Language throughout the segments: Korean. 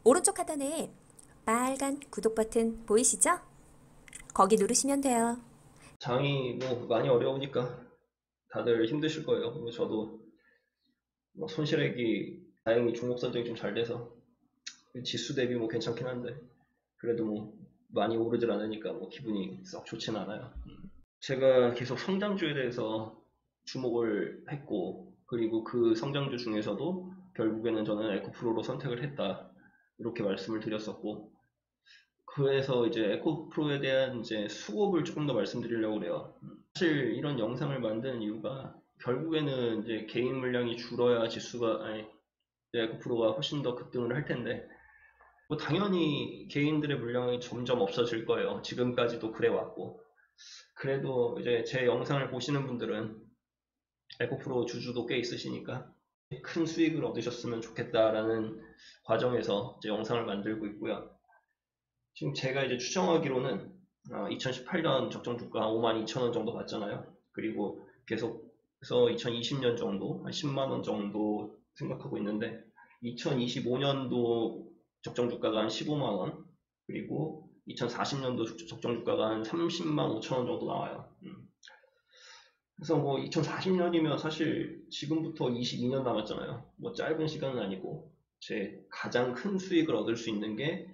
오른쪽 하단에 빨간 구독 버튼 보이시죠? 거기 누르시면 돼요. 장이 뭐 많이 어려우니까 다들 힘드실 거예요. 그리고 저도 뭐 손실액이 다행히 종목 선정이 좀 잘 돼서 지수 대비 뭐 괜찮긴 한데 그래도 뭐 많이 오르질 않으니까 뭐 기분이 썩 좋지는 않아요. 제가 계속 성장주에 대해서 주목을 했고, 그리고 그 성장주 중에서도 결국에는 저는 에코프로로 선택을 했다, 이렇게 말씀을 드렸었고, 그래서 이제 에코프로에 대한 이제 수급을 조금 더 말씀드리려고 그래요. 사실 이런 영상을 만드는 이유가 결국에는 이제 개인 물량이 줄어야 지수가, 아니, 이제 에코프로가 훨씬 더 급등을 할 텐데, 뭐 당연히 개인들의 물량이 점점 없어질 거예요. 지금까지도 그래 왔고. 그래도 이제 제 영상을 보시는 분들은 에코프로 주주도 꽤 있으시니까 큰 수익을 얻으셨으면 좋겠다라는 과정에서 이제 영상을 만들고 있고요. 지금 제가 이제 추정하기로는 2018년 적정주가 52,000원 정도 봤잖아요. 그리고 계속해서 2020년 정도 한 10만원 정도 생각하고 있는데, 2025년도 적정주가가 한 15만원, 그리고 2040년도 적정주가가 한 30만 5천원 정도 나와요. 그래서 뭐 2040년이면 사실 지금부터 22년 남았잖아요. 뭐 짧은 시간은 아니고, 제 가장 큰 수익을 얻을 수 있는 게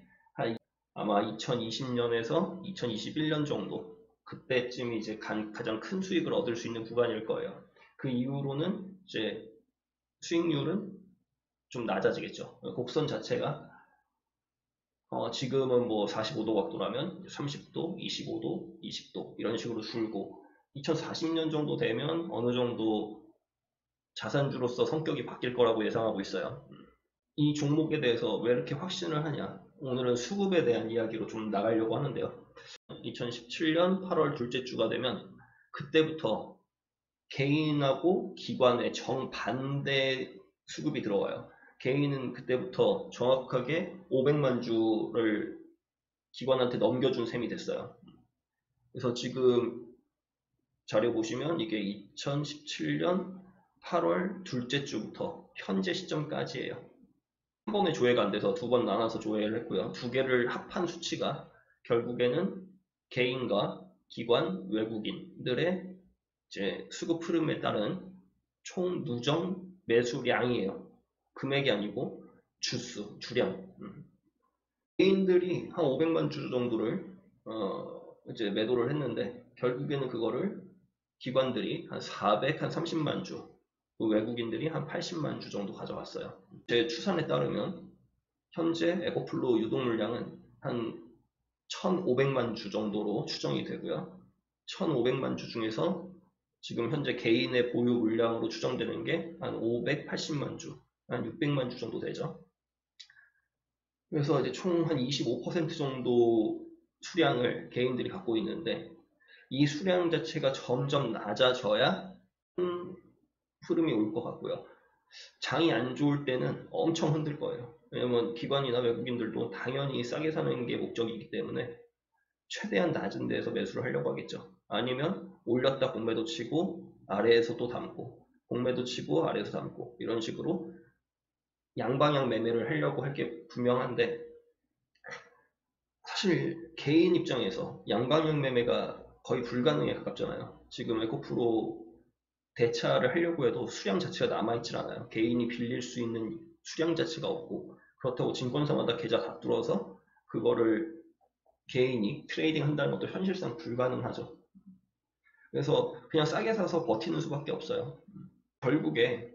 아마 2020년에서 2021년 정도, 그때쯤이 이제 가장 큰 수익을 얻을 수 있는 구간일 거예요. 그 이후로는 이제 수익률은 좀 낮아지겠죠. 곡선 자체가 지금은 뭐 45도 각도라면 30도, 25도, 20도 이런 식으로 줄고, 2040년 정도 되면 어느 정도 자산주로서 성격이 바뀔 거라고 예상하고 있어요. 이 종목에 대해서 왜 이렇게 확신을 하냐? 오늘은 수급에 대한 이야기로 좀 나가려고 하는데요. 2017년 8월 둘째 주가 되면 그때부터 개인하고 기관의 정반대 수급이 들어와요. 개인은 그때부터 정확하게 500만 주를 기관한테 넘겨준 셈이 됐어요. 그래서 지금 자료 보시면 이게 2017년 8월 둘째 주부터 현재 시점까지예요. 한 번에 조회가 안 돼서 두 번 나눠서 조회를 했고요. 두 개를 합한 수치가 결국에는 개인과 기관, 외국인들의 이제 수급 흐름에 따른 총 누적 매수량이에요. 금액이 아니고 주량. 개인들이 한 500만 주 정도를 이제 매도를 했는데, 결국에는 그거를 기관들이 한 400, 한 30만 주, 외국인들이 한 80만 주 정도 가져갔어요. 제 추산에 따르면 현재 에코플로 유동 물량은 한 1,500만 주 정도로 추정이 되고요. 1,500만 주 중에서 지금 현재 개인의 보유 물량으로 추정되는 게 한 580만 주, 한 600만 주 정도 되죠. 그래서 이제 총 한 25% 정도 수량을 개인들이 갖고 있는데, 이 수량 자체가 점점 낮아져야 큰 흐름이 올 것 같고요. 장이 안 좋을 때는 엄청 흔들 거예요. 왜냐면 기관이나 외국인들도 당연히 싸게 사는 게 목적이기 때문에 최대한 낮은 데에서 매수를 하려고 하겠죠. 아니면 올렸다 공매도 치고 아래에서 또 담고, 공매도 치고 아래에서 담고, 이런 식으로 양방향 매매를 하려고 할 게 분명한데, 사실 개인 입장에서 양방향 매매가 거의 불가능에 가깝잖아요. 지금 에코프로 대차를 하려고 해도 수량 자체가 남아있질 않아요. 개인이 빌릴 수 있는 수량 자체가 없고, 그렇다고 증권사마다 계좌 다 뚫어서 그거를 개인이 트레이딩 한다는 것도 현실상 불가능하죠. 그래서 그냥 싸게 사서 버티는 수밖에 없어요. 결국에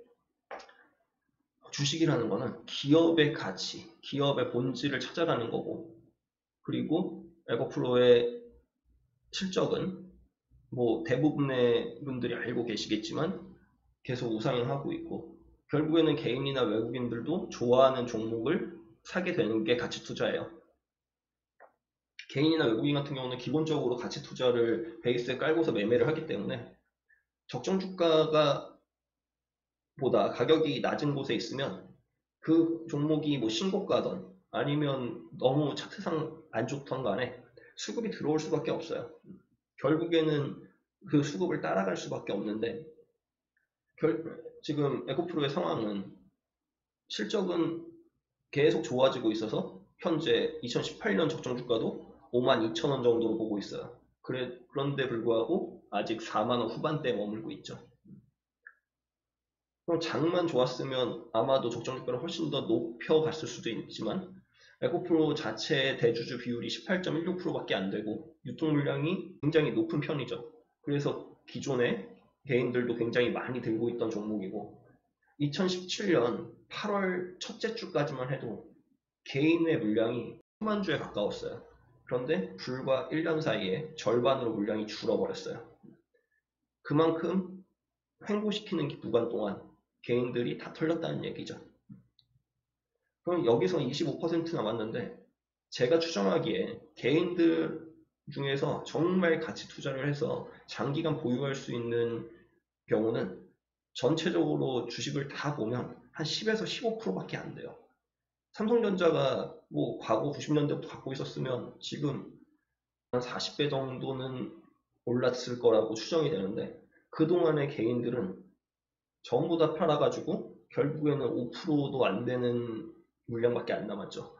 주식이라는 거는 기업의 가치, 기업의 본질을 찾아가는 거고, 그리고 에코프로의 실적은 뭐 대부분의 분들이 알고 계시겠지만 계속 우상향하고 있고, 결국에는 개인이나 외국인들도 좋아하는 종목을 사게 되는 게 가치 투자예요. 개인이나 외국인 같은 경우는 기본적으로 가치 투자를 베이스에 깔고서 매매를 하기 때문에 적정 주가가 보다 가격이 낮은 곳에 있으면 그 종목이 뭐 신고가든 아니면 너무 차트상 안 좋던 간에 수급이 들어올 수밖에 없어요. 결국에는 그 수급을 따라갈 수밖에 없는데, 지금 에코프로의 상황은 실적은 계속 좋아지고 있어서 현재 2018년 적정 주가도 52,000원 정도로 보고 있어요. 그런데 불구하고 아직 4만 원 후반대에 머물고 있죠. 그럼 장만 좋았으면 아마도 적정 주가를 훨씬 더 높여갔을 수도 있지만 에코프로 자체의 대주주 비율이 18.16%밖에 안 되고 유통 물량이 굉장히 높은 편이죠. 그래서 기존에 개인들도 굉장히 많이 들고 있던 종목이고 2017년 8월 첫째 주까지만 해도 개인의 물량이 10만 주에 가까웠어요. 그런데 불과 1년 사이에 절반으로 물량이 줄어버렸어요. 그만큼 횡보시키는 구간 동안 개인들이 다 털렸다는 얘기죠. 그럼 여기서 25% 남았는데 제가 추정하기에 개인들 중에서 정말 가치 투자를 해서 장기간 보유할 수 있는 경우는 전체적으로 주식을 다 보면 한 10에서 15%밖에 안 돼요. 삼성전자가 뭐 과거 90년대부터 갖고 있었으면 지금 한 40배 정도는 올랐을 거라고 추정이 되는데 그동안의 개인들은 전부 다 팔아가지고 결국에는 5%도 안 되는 물량밖에 안 남았죠.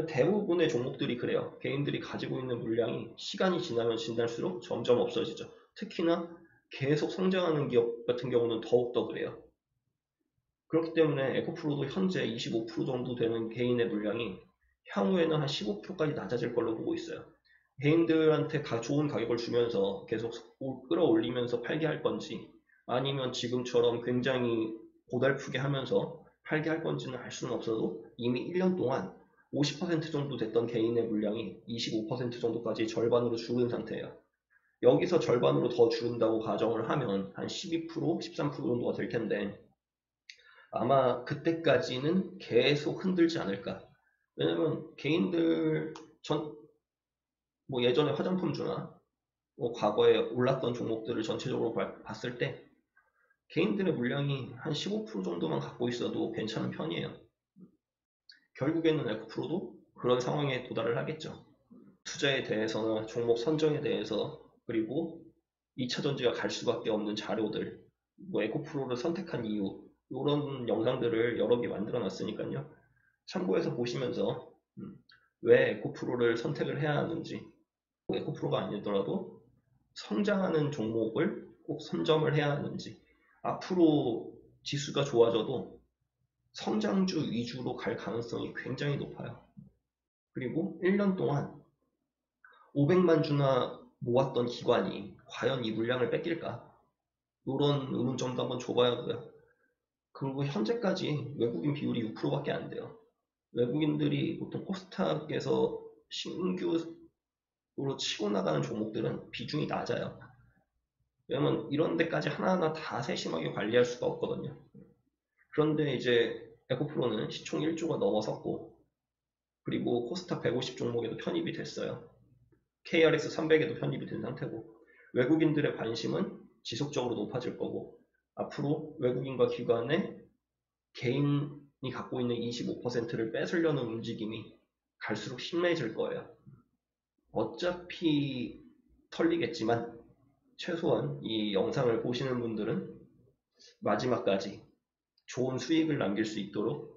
대부분의 종목들이 그래요. 개인들이 가지고 있는 물량이 시간이 지나면 지날수록 점점 없어지죠. 특히나 계속 성장하는 기업 같은 경우는 더욱더 그래요. 그렇기 때문에 에코프로도 현재 25% 정도 되는 개인의 물량이 향후에는 한 15%까지 낮아질 걸로 보고 있어요. 개인들한테 좋은 가격을 주면서 계속 끌어올리면서 팔게 할 건지 아니면 지금처럼 굉장히 고달프게 하면서 팔게 할 건지는 알 수는 없어도 이미 1년 동안 50% 정도 됐던 개인의 물량이 25% 정도까지 절반으로 줄은 상태예요. 여기서 절반으로 더 줄은다고 가정을 하면 한 12%, 13% 정도가 될 텐데 아마 그때까지는 계속 흔들지 않을까. 왜냐면 개인들 뭐 예전에 화장품주나 뭐 과거에 올랐던 종목들을 전체적으로 봤을 때 개인들의 물량이 한 15% 정도만 갖고 있어도 괜찮은 편이에요. 결국에는 에코프로도 그런 상황에 도달을 하겠죠. 투자에 대해서나 종목 선정에 대해서 그리고 2차 전지가 갈 수밖에 없는 자료들 뭐 에코프로를 선택한 이유 이런 영상들을 여러 개 만들어 놨으니까요. 참고해서 보시면서 왜 에코프로를 선택을 해야 하는지 에코프로가 아니더라도 성장하는 종목을 꼭 선점을 해야 하는지 앞으로 지수가 좋아져도 성장주 위주로 갈 가능성이 굉장히 높아요. 그리고 1년 동안 500만 주나 모았던 기관이 과연 이 물량을 뺏길까? 이런 의문점도 한번 줘봐야 하고요. 그리고 현재까지 외국인 비율이 6%밖에 안 돼요. 외국인들이 보통 코스닥에서 신규로 치고 나가는 종목들은 비중이 낮아요. 왜냐면 이런 데까지 하나하나 다 세심하게 관리할 수가 없거든요. 그런데 이제 에코프로는 시총 1조가 넘어섰고 그리고 코스닥 150 종목에도 편입이 됐어요. KRX 300에도 편입이 된 상태고 외국인들의 관심은 지속적으로 높아질 거고 앞으로 외국인과 기관의 개인이 갖고 있는 25%를 뺏으려는 움직임이 갈수록 심해질 거예요. 어차피 털리겠지만 최소한 이 영상을 보시는 분들은 마지막까지 좋은 수익을 남길 수 있도록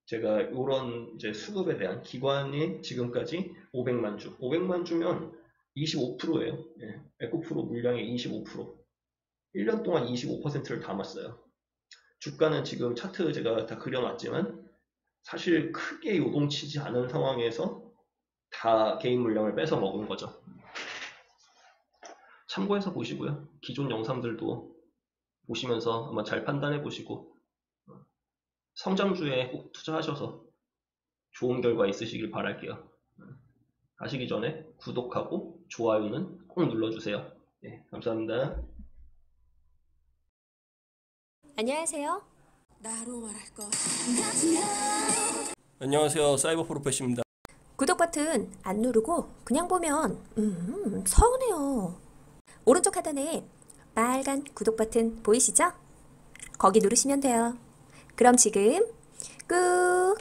제가 이런 이제 수급에 대한 기관이 지금까지 500만 주, 500만 주면 25%예요. 예, 에코프로 물량의 25%. 1년 동안 25%를 담았어요. 주가는 지금 차트 제가 다 그려놨지만 사실 크게 요동치지 않은 상황에서 다 개인 물량을 뺏어 먹은 거죠. 참고해서 보시고요. 기존 영상들도 보시면서 한번 잘 판단해 보시고 성장주에 꼭 투자하셔서 좋은 결과 있으시길 바랄게요. 가시기 전에 구독하고 좋아요는 꼭 눌러주세요. 네, 감사합니다. 안녕하세요. 안녕하세요. 사이버 프로페시입니다. 구독 버튼 안 누르고 그냥 보면 서운해요. 오른쪽 하단에 빨간 구독 버튼 보이시죠? 거기 누르시면 돼요. 그럼 지금 꾹